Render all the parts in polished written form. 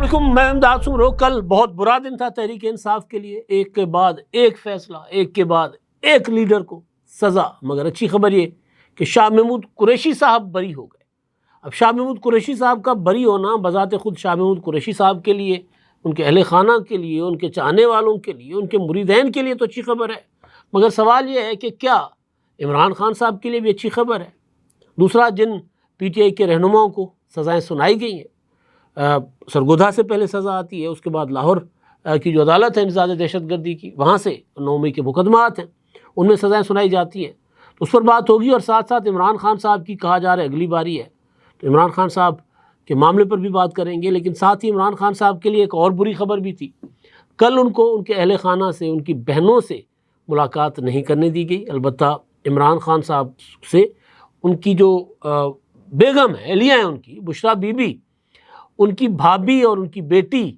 السلام علیکم، میں امداد سمرو۔ کل بہت برا دن تھا تحریک انصاف کے لیے، ایک کے بعد ایک فیصلہ، ایک کے بعد ایک لیڈر کو سزا۔ مگر اچھی خبر یہ کہ شاہ محمود قریشی صاحب بری ہو گئے۔ اب شاہ محمود قریشی صاحب کا بری ہونا بذات خود شاہ محمود قریشی صاحب کے لیے، ان کے اہل خانہ کے لیے، ان کے چاہنے والوں کے لیے، ان کے مریدین کے لیے تو اچھی خبر ہے، مگر سوال یہ ہے کہ کیا عمران خان صاحب کے لیے بھی اچھی خبر ہے؟ دوسرا، جن پی ٹی آئی کے رہنماؤں کو سزائیں سنائی گئی ہیں، سرگودھا سے پہلے سزا آتی ہے، اس کے بعد لاہور کی جو عدالت ہے انسداد دہشت گردی کی، وہاں سے 9 مئی کے مقدمات ہیں، ان میں سزائیں سنائی جاتی ہیں، تو اس پر بات ہوگی۔ اور ساتھ ساتھ عمران خان صاحب کی کہا جا رہا ہے اگلی باری ہے، تو عمران خان صاحب کے معاملے پر بھی بات کریں گے۔ لیکن ساتھ ہی عمران خان صاحب کے لیے ایک اور بری خبر بھی تھی۔ کل ان کو ان کے اہل خانہ سے، ان کی بہنوں سے ملاقات نہیں کرنے دی گئی۔ البتہ عمران خان صاحب سے ان کی جو بیگم ہے، اہلیہ ہیں ان کی، بشریٰ بی بی، ان کی بھابھی اور ان کی بیٹی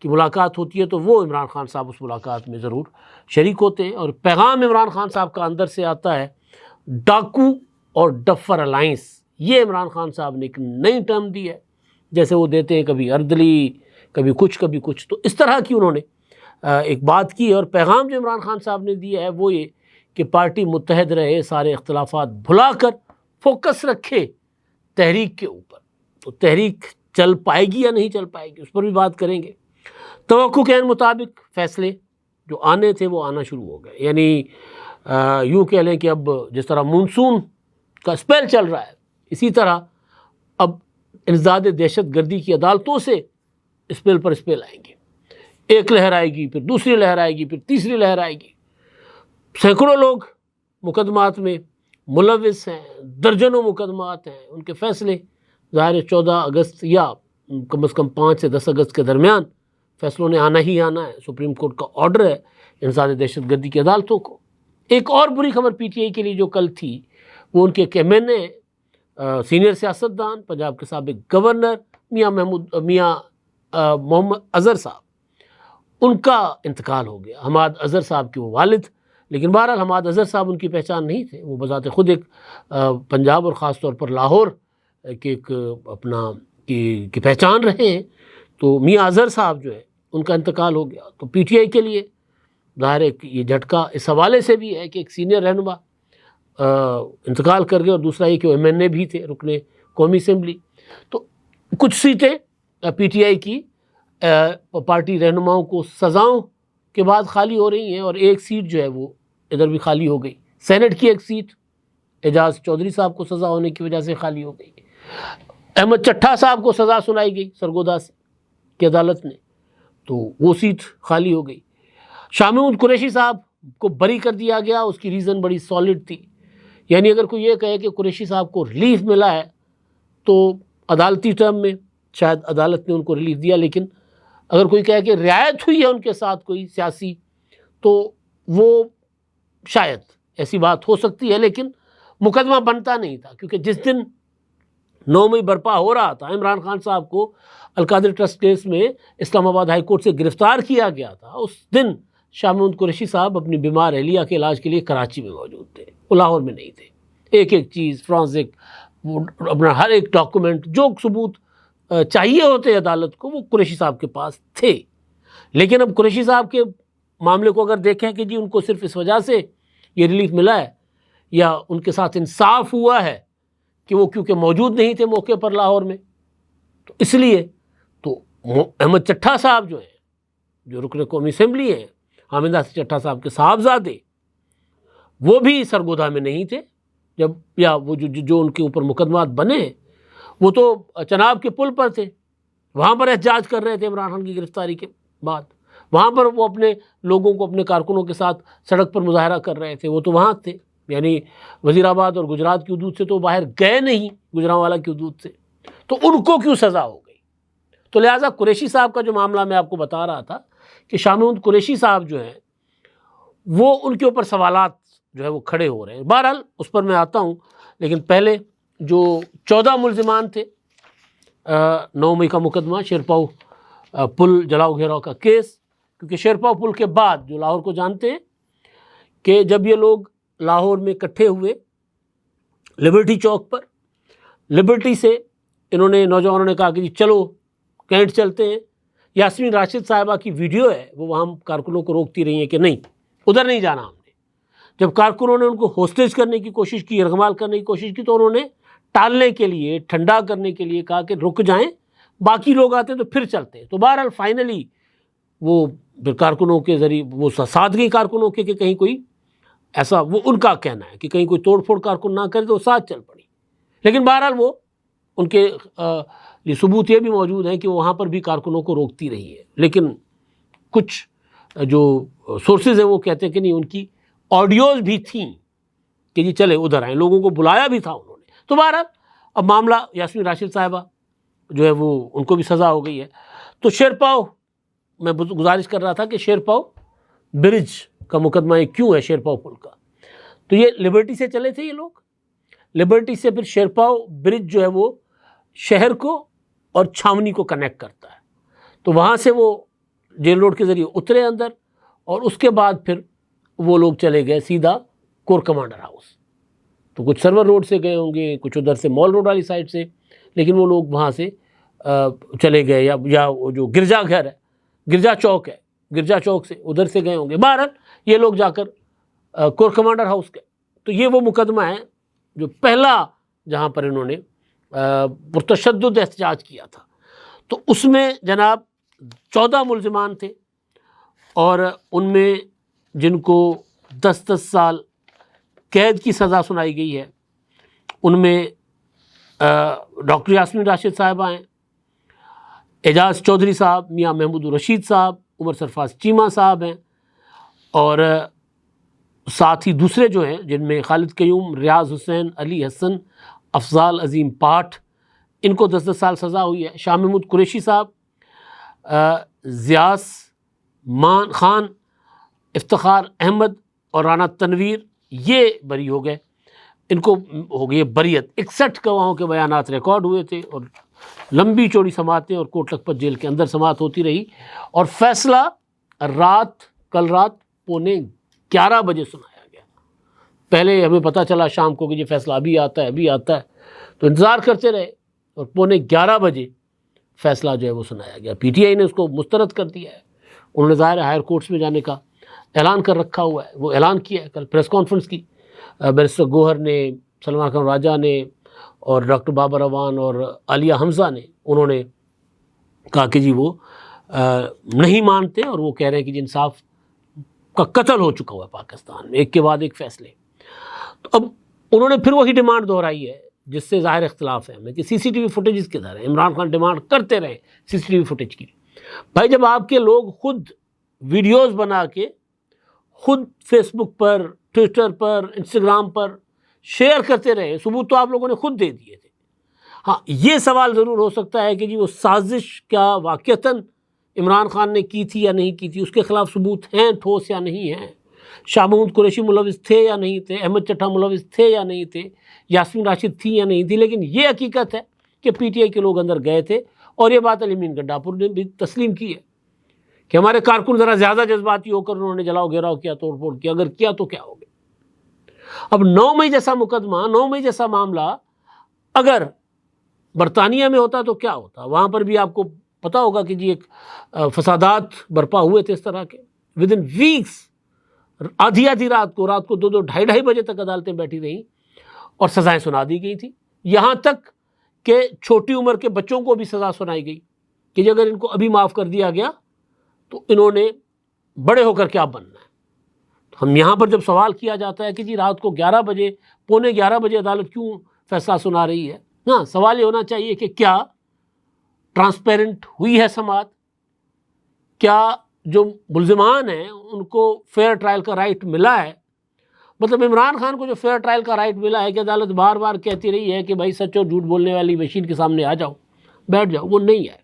کی ملاقات ہوتی ہے، تو وہ عمران خان صاحب اس ملاقات میں ضرور شریک ہوتے ہیں۔ اور پیغام عمران خان صاحب کا اندر سے آتا ہے، ڈاکو اور ڈفر الائنس۔ یہ عمران خان صاحب نے ایک نئی ٹرم دی ہے، جیسے وہ دیتے ہیں کبھی اردلی، کبھی کچھ، تو اس طرح کی انہوں نے ایک بات کی۔ اور پیغام جو عمران خان صاحب نے دیا ہے وہ یہ کہ پارٹی متحد رہے، سارے اختلافات بھلا کر فوکس رکھے تحریک کے اوپر۔ تو تحریک چل پائے گی یا نہیں چل پائے گی، اس پر بھی بات کریں گے۔ توقع کے مطابق فیصلے جو آنے تھے وہ آنا شروع ہو گئے، یعنی یوں کہہ لیں کہ اب جس طرح مونسون کا اسپیل چل رہا ہے، اسی طرح اب انسداد دہشت گردی کی عدالتوں سے اسپیل پر اسپیل آئیں گے۔ ایک لہر آئے گی، پھر دوسری لہر آئے گی، پھر تیسری لہر آئے گی۔ سینکڑوں لوگ مقدمات میں ملوث ہیں، درجنوں مقدمات ہیں، ان کے فیصلے ظاہر 14 اگست یا کم از کم 5 سے 10 اگست کے درمیان فیصلوں نے آنا ہی آنا ہے۔ سپریم کورٹ کا آرڈر ہے انسداد دہشت گردی کی عدالتوں کو۔ ایک اور بری خبر پی ٹی آئی کے لیے جو کل تھی، وہ ان کے ایک ایم این اے، سینئر سیاستدان، پنجاب کے سابق گورنر میاں محمد اظہر صاحب، ان کا انتقال ہو گیا۔ حماد اظہر صاحب کے وہ والد، لیکن بہرحال حماد اظہر صاحب ان کی پہچان نہیں تھے، وہ بذات خود ایک پنجاب اور خاص طور پر لاہور کہ ایک اپنا کی پہچان رہے ہیں۔ تو میاں اظہر صاحب جو ہے ان کا انتقال ہو گیا، تو پی ٹی آئی کے لیے ظاہر ہے کہ یہ جھٹکا اس حوالے سے بھی ہے کہ ایک سینئر رہنما انتقال کر گئے، اور دوسرا یہ کہ وہ ایم این اے بھی تھے، رکن قومی اسمبلی۔ تو کچھ سیٹیں پی ٹی آئی کی پارٹی رہنماؤں کو سزاؤں کے بعد خالی ہو رہی ہیں، اور ایک سیٹ جو ہے وہ ادھر بھی خالی ہو گئی۔ سینٹ کی ایک سیٹ اعجاز چودھری صاحب کو سزا ہونے کی وجہ سے خالی ہو گئی۔ احمد چٹھا صاحب کو سزا سنائی گئی سرگودھا سے کی عدالت نے، تو وہ سیٹ خالی ہو گئی۔ شاہ محمود قریشی صاحب کو بری کر دیا گیا، اس کی ریزن بڑی سالڈ تھی، یعنی اگر کوئی یہ کہے کہ قریشی صاحب کو ریلیف ملا ہے تو عدالتی ٹرم میں شاید عدالت نے ان کو ریلیف دیا، لیکن اگر کوئی کہے کہ رعایت ہوئی ہے ان کے ساتھ کوئی سیاسی، تو وہ شاید ایسی بات ہو سکتی ہے، لیکن مقدمہ بنتا نہیں تھا، کیونکہ جس دن 9 مئی برپا ہو رہا تھا، عمران خان صاحب کو القادری ٹرسٹ کیس میں اسلام آباد ہائی کورٹ سے گرفتار کیا گیا تھا، اس دن شاہ محمود قریشی صاحب اپنی بیمار اہلیہ کے علاج کے لیے کراچی میں موجود تھے، وہ لاہور میں نہیں تھے۔ ایک ایک چیز فرانزک، اپنا ہر ایک ڈاکومنٹ، جو ثبوت چاہیے ہوتے عدالت کو، وہ قریشی صاحب کے پاس تھے۔ لیکن اب قریشی صاحب کے معاملے کو اگر دیکھیں کہ جی ان کو صرف اس وجہ سے یہ ریلیف ملا ہے، یا ان کے ساتھ انصاف ہوا ہے کہ وہ کیونکہ موجود نہیں تھے موقع پر لاہور میں، تو اس لیے تو احمد چٹھا صاحب جو ہیں، جو رکن قومی اسمبلی ہیں، حامد ناصر چٹھا صاحب کے صاحبزادے، وہ بھی سرگودھا میں نہیں تھے جب، یا وہ جو ان کے اوپر مقدمات بنے، وہ تو چناب کے پل پر تھے، وہاں پر احتجاج کر رہے تھے عمران خان کی گرفتاری کے بعد، وہاں پر وہ اپنے لوگوں کو، اپنے کارکنوں کے ساتھ سڑک پر مظاہرہ کر رہے تھے، وہ تو وہاں تھے، یعنی وزیر آباد اور گجرات کی حدود سے تو باہر گئے نہیں، گجرانوالا کی حدود سے، تو ان کو کیوں سزا ہو گئی؟ تو لہٰذا قریشی صاحب کا جو معاملہ میں آپ کو بتا رہا تھا کہ شاہ محمود قریشی صاحب جو ہیں، وہ ان کے اوپر سوالات جو ہے وہ کھڑے ہو رہے ہیں۔ بہرحال اس پر میں آتا ہوں، لیکن پہلے جو 14 ملزمان تھے، 9 مئی کا مقدمہ، شیرپاؤ پل جلاؤ گھیراؤ کا کیس، کیونکہ شیرپاؤ پل کے بعد جو لاہور کو جانتے ہیں کہ جب یہ لوگ لاہور میں اکٹھے ہوئے لبرٹی چوک پر، لبرٹی سے انہوں نے، نوجوانوں نے کہا کہ جی چلو کینٹ چلتے ہیں، یاسمین راشد صاحبہ کی ویڈیو ہے وہ وہاں کارکنوں کو روکتی رہی ہیں کہ نہیں ادھر نہیں جانا ہم نے. جب کارکنوں نے ان کو ہوسٹیج کرنے کی کوشش کی، یرغمال کرنے کی کوشش کی، تو انہوں نے ٹالنے کے لیے، ٹھنڈا کرنے کے لیے کہا کہ رک جائیں، باقی لوگ آتے تو پھر چلتے. تو بہرحال فائنلی وہ پھر کارکنوں کے ذریعے وہ ساتھ گئی کارکنوں کے کہ کہیں کوئی ایسا، وہ ان کا کہنا ہے کہ کہیں کوئی توڑ پھوڑ کارکن نہ کرے، تو وہ ساتھ چل پڑی. لیکن بہرحال وہ ان کے یہ ثبوت یہ بھی موجود ہیں کہ وہ وہاں پر بھی کارکنوں کو روکتی رہی ہے. لیکن کچھ جو سورسز ہیں وہ کہتے ہیں کہ نہیں، ان کی آڈیوز بھی تھیں کہ جی چلے ادھر آئیں، لوگوں کو بلایا بھی تھا انہوں نے. تو بہرحال اب معاملہ یاسمین راشد صاحبہ جو ہے وہ ان کو بھی سزا ہو گئی ہے. تو شیرپاؤ، میں گزارش کر رہا تھا کہ شیرپاؤ برج کا مقدمہ یہ کیوں ہے، شیرپاؤ پل کا. تو یہ لبرٹی سے چلے تھے یہ لوگ، لبرٹی سے پھر شیرپاؤ برج جو ہے وہ شہر کو اور چھاونی کو کنیکٹ کرتا ہے. تو وہاں سے وہ جیل روڈ کے ذریعے اترے اندر، اور اس کے بعد پھر وہ لوگ چلے گئے سیدھا کور کمانڈر ہاؤس. تو کچھ سرور روڈ سے گئے ہوں گے، کچھ ادھر سے مال روڈ والی سائڈ سے، لیکن وہ لوگ وہاں سے چلے گئے، یا وہ جو گرجا گھر ہے، گرجا چوک ہے، گرجا چوک سے ادھر سے گئے ہوں گے. بہرحال یہ لوگ جا کر کور کمانڈر ہاؤس گئے. تو یہ وہ مقدمہ ہے جو پہلا جہاں پر انہوں نے پرتشدد احتجاج کیا تھا. تو اس میں جناب 14 ملزمان تھے، اور ان میں جن کو 10 سال قید کی سزا سنائی گئی ہے ان میں ڈاکٹر یاسمین راشد صاحبہ ہیں، اعجاز چودھری صاحب، میاں محمود الرشید صاحب، عمر سرفراز چیمہ صاحب ہیں، اور ساتھ ہی دوسرے جو ہیں جن میں خالد قیوم، ریاض حسین، علی حسن، افضال عظیم پاٹھ، ان کو 10 سال سزا ہوئی ہے. شاہ محمود قریشی صاحب، زیاس مان خان، افتخار احمد اور رانا تنویر یہ بری ہو گئے، ان کو ہو گئی بریت. 61 گواہوں کے بیانات ریکارڈ ہوئے تھے، اور لمبی چوڑی سماعتیں اور کوٹ لکھپت جیل کے اندر سماعت ہوتی رہی، اور فیصلہ کل رات 11:15 بجے سنایا گیا. پہلے ہمیں پتہ چلا شام کو کہ یہ فیصلہ ابھی آتا ہے، تو انتظار کرتے رہے، اور 11:15 بجے فیصلہ جو ہے وہ سنایا گیا. پی ٹی آئی نے اس کو مسترد کر دیا ہے. انہوں نے ظاہر ہائر کورٹس میں جانے کا اعلان کر رکھا ہوا ہے، وہ اعلان کیا ہے. کل پریس کانفرنس کی بیرسٹر گوہر نے، سلمان خان راجہ نے، اور ڈاکٹر بابر اعوان اور عالیہ حمزہ نے، انہوں نے کہا کہ جی وہ نہیں مانتے، اور وہ کہہ رہے ہیں کہ جی انصاف کا قتل ہو چکا ہوا ہے پاکستان میں، ایک کے بعد ایک فیصلے. تو اب انہوں نے پھر وہی ڈیمانڈ دہرائی ہے جس سے ظاہر اختلاف ہے ہمیں کہ سی سی ٹی وی فوٹیجز کدھر ہیں. عمران خان ڈیمانڈ کرتے رہے سی سی ٹی وی فوٹیج کی. بھائی جب آپ کے لوگ خود ویڈیوز بنا کے خود فیس بک پر، ٹویٹر پر، انسٹاگرام پر شیئر کرتے رہے، ثبوت تو آپ لوگوں نے خود دے دیے تھے. ہاں یہ سوال ضرور ہو سکتا ہے کہ جی وہ سازش کیا واقعتاً عمران خان نے کی تھی یا نہیں کی تھی، اس کے خلاف ثبوت ہیں ٹھوس یا نہیں ہیں، شاہ محمود قریشی ملوث تھے یا نہیں تھے، احمد چٹھا ملوث تھے یا نہیں تھے، یاسمین راشد تھی یا نہیں تھی. لیکن یہ حقیقت ہے کہ پی ٹی آئی کے لوگ اندر گئے تھے، اور یہ بات علی امین گنڈاپور نے بھی تسلیم کی ہے کہ ہمارے کارکن ذرا زیادہ جذباتی ہو کر انہوں نے جلاؤ گھیراؤ کیا، توڑ پھوڑ کیا. اگر کیا تو کیا ہو گیا. اب 9 مئی جیسا مقدمہ، 9 مئی جیسا معاملہ اگر برطانیہ میں ہوتا تو کیا ہوتا؟ وہاں پر بھی آپ کو پتہ ہوگا کہ جی ایک فسادات برپا ہوئے تھے اس طرح کے. ود ان ویکس، آدھی رات کو 2 2:30 بجے تک عدالتیں بیٹھی رہیں اور سزائیں سنا دی گئی تھیں. یہاں تک کہ چھوٹی عمر کے بچوں کو بھی سزا سنائی گئی کہ جی اگر ان کو ابھی معاف کر دیا گیا تو انہوں نے بڑے ہو کر کیا بننا ہے. ہم یہاں پر جب سوال کیا جاتا ہے کہ جی رات کو 11 بجے، 11:15 بجے عدالت کیوں فیصلہ سنا رہی ہے، ہاں سوال یہ ہونا چاہیے کہ کیا ٹرانسپیرنٹ ہوئی ہے سماعت، کیا جو ملزمان ہیں ان کو فیئر ٹرائل کا رائٹ ملا ہے. مطلب عمران خان کو جو فیئر ٹرائل کا رائٹ ملا ہے کہ عدالت بار بار کہتی رہی ہے کہ بھائی سچ اور جھوٹ بولنے والی مشین کے سامنے آ جاؤ، بیٹھ جاؤ، وہ نہیں ہے،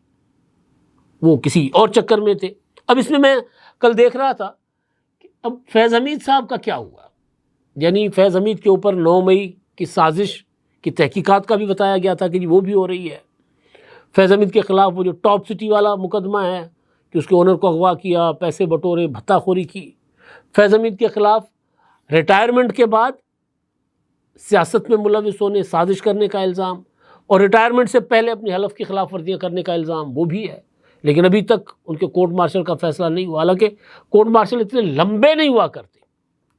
وہ کسی اور چکر میں تھے. اب اس میں میں کل دیکھ رہا تھا کہ اب فیض حمید صاحب کا کیا ہوا. یعنی فیض حمید کے اوپر 9 مئی کی سازش کی تحقیقات کا بھی بتایا گیا تھا کہ جی وہ بھی ہو رہی ہے. فیض حمید کے خلاف وہ جو ٹاپ سٹی والا مقدمہ ہے کہ اس کے اونر کو اغوا کیا، پیسے بٹورے، بھتہ خوری کی. فیض حمید کے خلاف ریٹائرمنٹ کے بعد سیاست میں ملوث ہونے، سازش کرنے کا الزام، اور ریٹائرمنٹ سے پہلے اپنی حلف کی خلاف ورزیاں کرنے کا الزام وہ بھی ہے. لیکن ابھی تک ان کے کورٹ مارشل کا فیصلہ نہیں ہوا، حالانکہ کورٹ مارشل اتنے لمبے نہیں ہوا کرتے.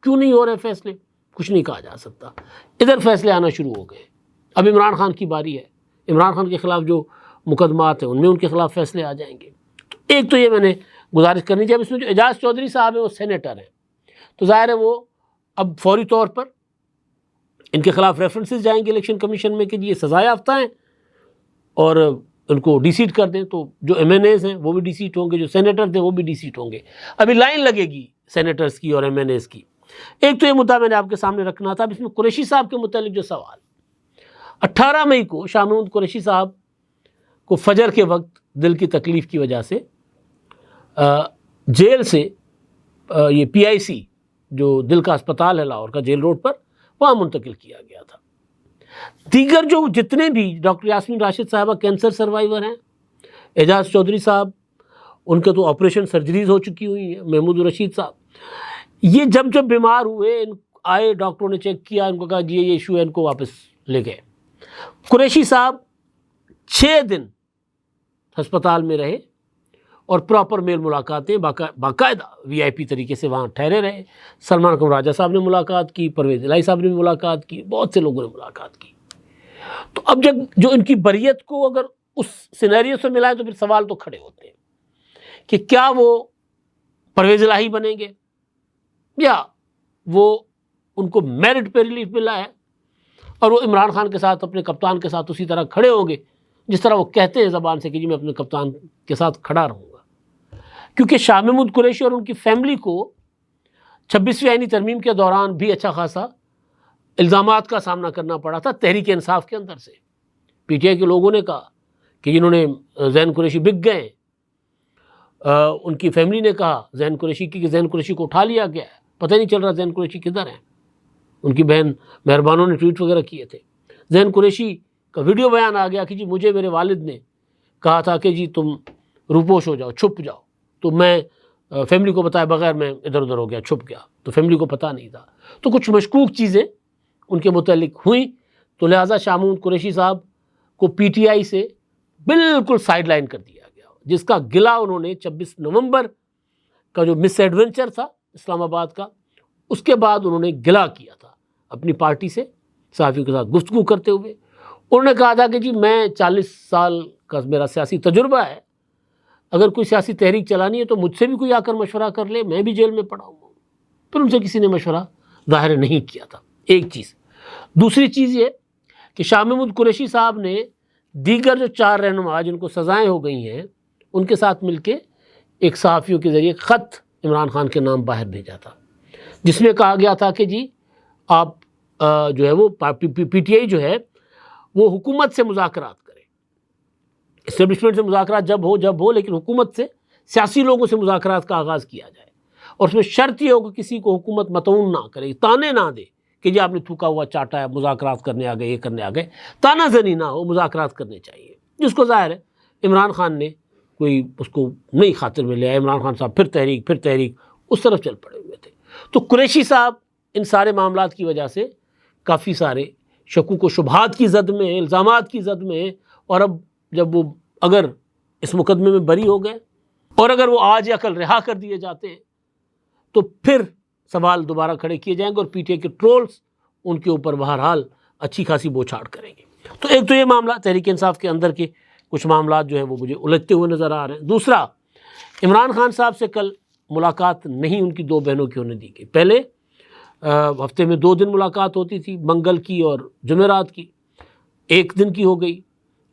کیوں نہیں ہو رہے فیصلے؟ کچھ نہیں کہا جا سکتا. ادھر فیصلے آنا شروع ہو گئے. اب عمران خان کی باری ہے. عمران خان کے خلاف جو مقدمات ہیں ان میں ان کے خلاف فیصلے آ جائیں گے. ایک تو یہ میں نے گزارش کرنی چاہیے، اس میں جو اعجاز چودھری صاحب ہیں وہ سینیٹر ہیں، تو ظاہر ہے وہ اب فوری طور پر ان کے خلاف ریفرنسز جائیں گے الیکشن کمیشن میں کہ یہ سزا یافتہ ہیں اور ان کو ڈی سیٹ کر دیں. تو جو ایم این ایز ہیں وہ بھی ڈی سیٹ ہوں گے، جو سینیٹر تھے وہ بھی ڈی سیٹ ہوں گے. ابھی لائن لگے گی سینیٹرز کی اور ایم این ایز کی. ایک تو یہ مدعا میں نے آپ کے سامنے رکھنا تھا. اب اس میں قریشی صاحب کے متعلق جو سوال، 18 مئی کو شاہ محمود قریشی صاحب کو فجر کے وقت دل کی تکلیف کی وجہ سے جیل سے یہ پی آئی سی جو دل کا اسپتال ہے لاہور کا جیل روڈ پر، وہاں منتقل کیا گیا تھا. دیگر جو جتنے بھی ڈاکٹر یاسمین راشد صاحبہ کینسر سروائیور ہیں، اعجاز چودھری صاحب ان کے تو آپریشن سرجریز ہو چکی ہوئی ہیں، محمود الرشید صاحب، یہ جب بیمار ہوئے آئے ڈاکٹروں نے چیک کیا، ان کو کہا جی یہ ایشو ہے، ان کو واپس لے گئے. قریشی صاحب 6 دن ہسپتال میں رہے اور پراپر میل ملاقاتیں باقاعدہ وی آئی پی طریقے سے وہاں ٹھہرے رہے. سلمان اکرم راجہ صاحب نے ملاقات کی، پرویز الہی صاحب نے بھی ملاقات کی، بہت سے لوگوں نے ملاقات کی. تو اب جب جو ان کی بریت کو اگر اس سینیریو سے ملائے تو پھر سوال تو کھڑے ہوتے ہیں کہ کیا وہ پرویز الہی بنیں گے یا وہ ان کو میرٹ پہ ریلیف ملا ہے اور وہ عمران خان کے ساتھ اپنے کپتان کے ساتھ اسی طرح کھڑے ہوں گے جس طرح وہ کہتے ہیں زبان سے کہ جی میں اپنے کپتان کے ساتھ کھڑا رہوں گا. کیونکہ شاہ محمود قریشی اور ان کی فیملی کو 26ویں آئینی ترمیم کے دوران بھی اچھا خاصا الزامات کا سامنا کرنا پڑا تھا تحریک انصاف کے اندر سے. پی ٹی آئی کے لوگوں نے کہا کہ جنہوں نے زین قریشی بک گئے، ان کی فیملی نے کہا زین قریشی کی کہ زین قریشی کو اٹھا لیا گیا ہے، پتہ نہیں چل رہا زین قریشی کدھر ہیں. ان کی بہن مہربانوں نے ٹویٹ وغیرہ کیے تھے. زین قریشی کا ویڈیو بیان آ گیا کہ جی مجھے میرے والد نے کہا تھا کہ جی تم روپوش ہو جاؤ، چھپ جاؤ، تو میں فیملی کو بتائے بغیر میں ادھر ادھر ہو گیا، چھپ گیا، تو فیملی کو پتہ نہیں تھا. تو کچھ مشکوک چیزیں ان کے متعلق ہوئیں، تو لہٰذا شاہ محمود قریشی صاحب کو پی ٹی آئی سے بالکل سائڈ لائن کر دیا گیا، جس کا گلہ انہوں نے 26 نومبر کا جو مس ایڈونچر تھا اسلام آباد کا، اس کے بعد انہوں نے گلہ کیا تھا اپنی پارٹی سے صحافیوں کے ساتھ گفتگو کرتے ہوئے. انہوں نے کہا تھا کہ جی میں 40 سال کا میرا سیاسی تجربہ ہے، اگر کوئی سیاسی تحریک چلانی ہے تو مجھ سے بھی کوئی آ کر مشورہ کر لے، میں بھی جیل میں پڑا ہوں. پھر ان سے کسی نے مشورہ ظاہر نہیں کیا تھا. ایک چیز. دوسری چیز یہ کہ شاہ محمود قریشی صاحب نے دیگر جو 4 رہنما جن کو سزائیں ہو گئی ہیں ان کے ساتھ مل کے ایک صحافیوں کے ذریعے خط عمران خان کے نام باہر بھیجا تھا، جس میں کہا گیا تھا کہ جی آپ جو ہے وہ پی ٹی آئی جو ہے وہ حکومت سے مذاکرات کرے. اسٹیبلشمنٹ سے مذاکرات جب ہو لیکن حکومت سے، سیاسی لوگوں سے مذاکرات کا آغاز کیا جائے، اور اس میں شرط یہ ہو کہ کسی کو حکومت مطعون نہ کرے، تانے نہ دے کہ جی آپ نے تھوکا ہوا چاٹا ہے، مذاکرات کرنے آ گئے، یہ کرنے آ گئے، تانا زنی نہ ہو، مذاکرات کرنے چاہیے. جس کو ظاہر ہے عمران خان نے کوئی اس کو نہیں خاطر میں لیا. عمران خان صاحب پھر تحریک اس طرف چل پڑے ہوئے تھے. تو قریشی صاحب ان سارے معاملات کی وجہ سے کافی سارے شکوک و شبہات کی زد میں، الزامات کی زد میں، اور اب جب وہ اگر اس مقدمے میں بری ہو گئے اور اگر وہ آج یا کل رہا کر دیے جاتے ہیں تو پھر سوال دوبارہ کھڑے کیے جائیں گے اور پی ٹی آئی کے ٹرولز ان کے اوپر بہرحال اچھی خاصی بوچھاڑ کریں گے. تو ایک تو یہ معاملہ تحریک انصاف کے اندر کے کچھ معاملات جو ہیں وہ مجھے الجھتے ہوئے نظر آ رہے ہیں. دوسرا، عمران خان صاحب سے کل ملاقات نہیں ان کی 2 بہنوں کی ہونے دی گئی. پہلے ہفتے میں 2 دن ملاقات ہوتی تھی، منگل کی اور جمعرات کی، 1 دن کی ہو گئی.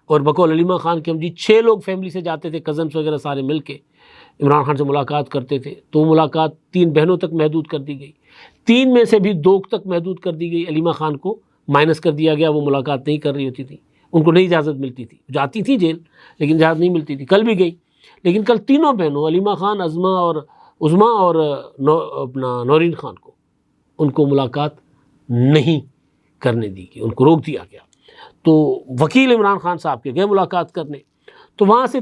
اور بقول علیمہ خان کے ہم جی 6 لوگ فیملی سے جاتے تھے، کزنس وغیرہ سارے مل کے عمران خان سے ملاقات کرتے تھے. تو ملاقات 3 بہنوں تک محدود کر دی گئی. 3 میں سے بھی 2 تک محدود کر دی گئی. علیمہ خان کو مائنس کر دیا گیا، وہ ملاقات نہیں کر رہی ہوتی تھی، ان کو نہیں اجازت ملتی تھی، جاتی تھی جیل لیکن اجازت نہیں ملتی تھی. کل بھی گئی، لیکن کل تینوں بہنوں علیمہ خان، عظمیٰ اور اپنا نورین خان کو ان کو ملاقات نہیں کرنے دی گئی، ان کو روک دیا گیا. تو وکیل عمران خان صاحب کے گئے ملاقات کرنے. تو وہاں سے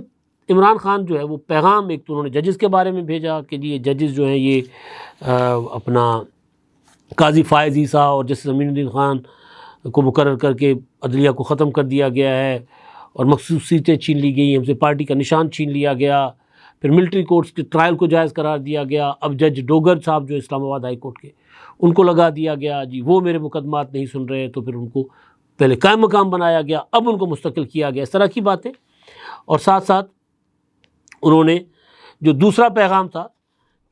عمران خان جو ہے وہ پیغام ایک تو انہوں نے ججز کے بارے میں بھیجا کہ جی یہ ججز جو ہیں یہ اپنا قاضی فائز عیسیٰ اور جسٹس امین الدین خان کو مقرر کر کے عدلیہ کو ختم کر دیا گیا ہے، اور مخصوص سیٹیں چھین لی گئی، ہم سے پارٹی کا نشان چھین لیا گیا، پھر ملٹری کورٹس کے ٹرائل کو جائز قرار دیا گیا، اب جج ڈوگر صاحب جو اسلام آباد ہائی کورٹ کے، ان کو لگا دیا گیا جی وہ میرے مقدمات نہیں سن رہے، تو پھر ان کو پہلے قائم مقام بنایا گیا، اب ان کو مستقل کیا گیا، اس طرح کی باتیں۔ اور ساتھ ساتھ انہوں نے جو دوسرا پیغام تھا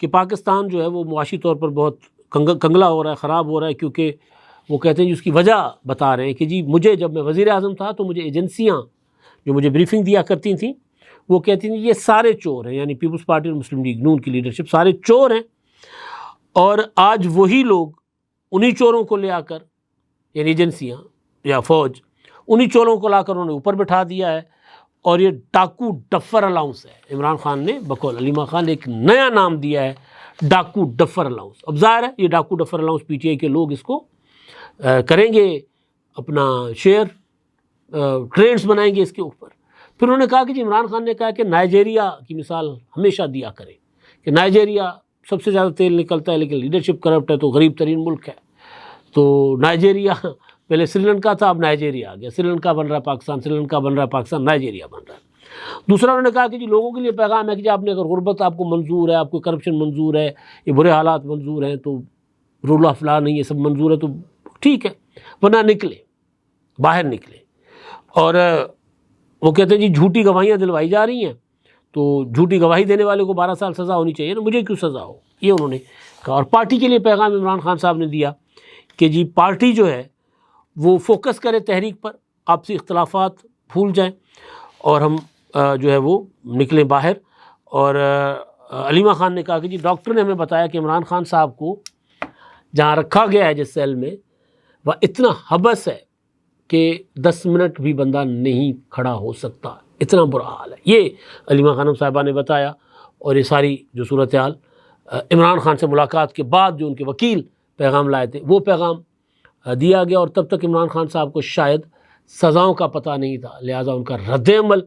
کہ پاکستان جو ہے وہ معاشی طور پر بہت کنگلا ہو رہا ہے، خراب ہو رہا ہے، کیونکہ وہ کہتے ہیں جی اس کی وجہ بتا رہے ہیں کہ جی مجھے جب میں وزیر اعظم تھا تو مجھے ایجنسیاں جو مجھے بریفنگ دیا کرتی تھیں وہ کہتی تھیں یہ سارے چور ہیں، یعنی پیپلز پارٹی اور مسلم لیگ نون کی لیڈرشپ سارے چور ہیں، اور آج وہی لوگ انہی چوروں کو لے آ کر، یعنی ایجنسیاں یا فوج، انہی چوروں کو لا کر انہوں نے اوپر بٹھا دیا ہے، اور یہ ڈاکو ڈفر الاؤنس ہے۔ عمران خان نے بقول علیمہ خان نے ایک نیا نام دیا ہے، ڈاکو ڈفر الاؤنس۔ اب ظاہر ہے یہ ڈاکو differ allowance P T I کے لوگ اس کو کریں گے اپنا شیئر، ٹرینڈز بنائیں گے اس کے اوپر۔ پھر انہوں نے کہا کہ جی عمران خان نے کہا کہ نائجیریا کی مثال ہمیشہ دیا کریں کہ نائجیریا سب سے زیادہ تیل نکلتا ہے لیکن لیڈرشپ کرپٹ ہے، تو غریب ترین ملک ہے، تو نائجیریا پہلے سری لنکا تھا، اب نائجیریا آ گیا، سری لنکا بن رہا ہے پاکستان، سری لنکا بن رہا ہے پاکستان، نائجیریا بن رہا ہے۔ دوسرا انہوں نے کہا کہ جی لوگوں کے لیے پیغام ہے کہ جی آپ نے اگر غربت آپ کو منظور ہے، آپ کو کرپشن منظور ہے، یہ برے حالات منظور ہیں، تو رول آف لا نہیں، یہ سب منظور ہے تو ٹھیک ہے، ورنہ نکلیں، باہر نکلیں۔ اور وہ کہتے ہیں جی جھوٹی گواہیاں دلوائی جا رہی ہیں، تو جھوٹی گواہی دینے والے کو 12 سال سزا ہونی چاہیے نا، مجھے کیوں سزا ہو، یہ انہوں نے کہا۔ اور پارٹی کے لیے پیغام عمران خان صاحب نے دیا کہ جی پارٹی جو ہے وہ فوکس کرے تحریک پر، آپسی اختلافات بھول جائیں، اور ہم جو ہے وہ نکلیں باہر۔ اور علیمہ خان نے کہا کہ جی ڈاکٹر نے ہمیں بتایا کہ عمران خان صاحب کو جہاں رکھا گیا ہے جس سیل میں، وہ اتنا حبس ہے کہ 10 منٹ بھی بندہ نہیں کھڑا ہو سکتا، اتنا برا حال ہے، یہ علیمہ خانم صاحبہ نے بتایا۔ اور یہ ساری جو صورتحال عمران خان سے ملاقات کے بعد جو ان کے وکیل پیغام لائے تھے وہ پیغام دیا گیا، اور تب تک عمران خان صاحب کو شاید سزاؤں کا پتہ نہیں تھا، لہٰذا ان کا رد عمل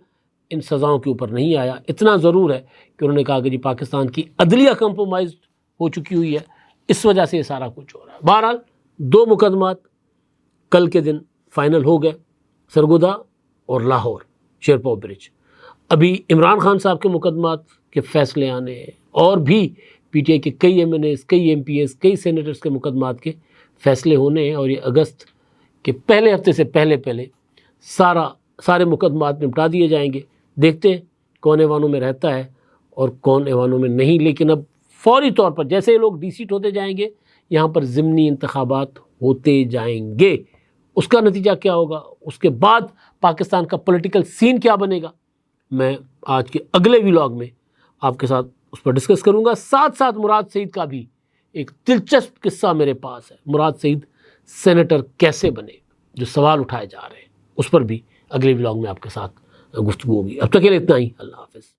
ان سزاؤں کے اوپر نہیں آیا۔ اتنا ضرور ہے کہ انہوں نے کہا کہ جی پاکستان کی عدلیہ کمپرومائزڈ ہو چکی ہوئی ہے، اس وجہ سے یہ سارا کچھ ہو رہا ہے۔ بہرحال 2 مقدمات کل کے دن فائنل ہو گئے، سرگودا اور لاہور شیرپور برج۔ ابھی عمران خان صاحب کے مقدمات کے فیصلے آنے ہیں، اور بھی پی ٹی آئی کے کئی ایم این ایز، کئی ایم پی ایز، کئی سینیٹرز کے مقدمات کے فیصلے ہونے ہیں، اور یہ اگست کے پہلے ہفتے سے پہلے سارے مقدمات نمٹا دیے جائیں گے۔ دیکھتے ہیں کون ایوانوں میں رہتا ہے اور کون ایوانوں میں نہیں، لیکن اب فوری طور پر جیسے لوگ ڈی سیٹ ہوتے جائیں گے، یہاں پر ضمنی انتخابات ہوتے جائیں گے۔ اس کا نتیجہ کیا ہوگا، اس کے بعد پاکستان کا پولیٹیکل سین کیا بنے گا، میں آج کے اگلے ولاگ میں آپ کے ساتھ اس پر ڈسکس کروں گا۔ ساتھ ساتھ مراد سعید کا بھی ایک دلچسپ قصہ میرے پاس ہے، مراد سعید سینیٹر کیسے بنے، جو سوال اٹھائے جا رہے ہیں، اس پر بھی اگلے ولاگ میں آپ کے ساتھ گفتگو ہوگی۔ اب تک کے لیے اتنا ہی، اللہ حافظ۔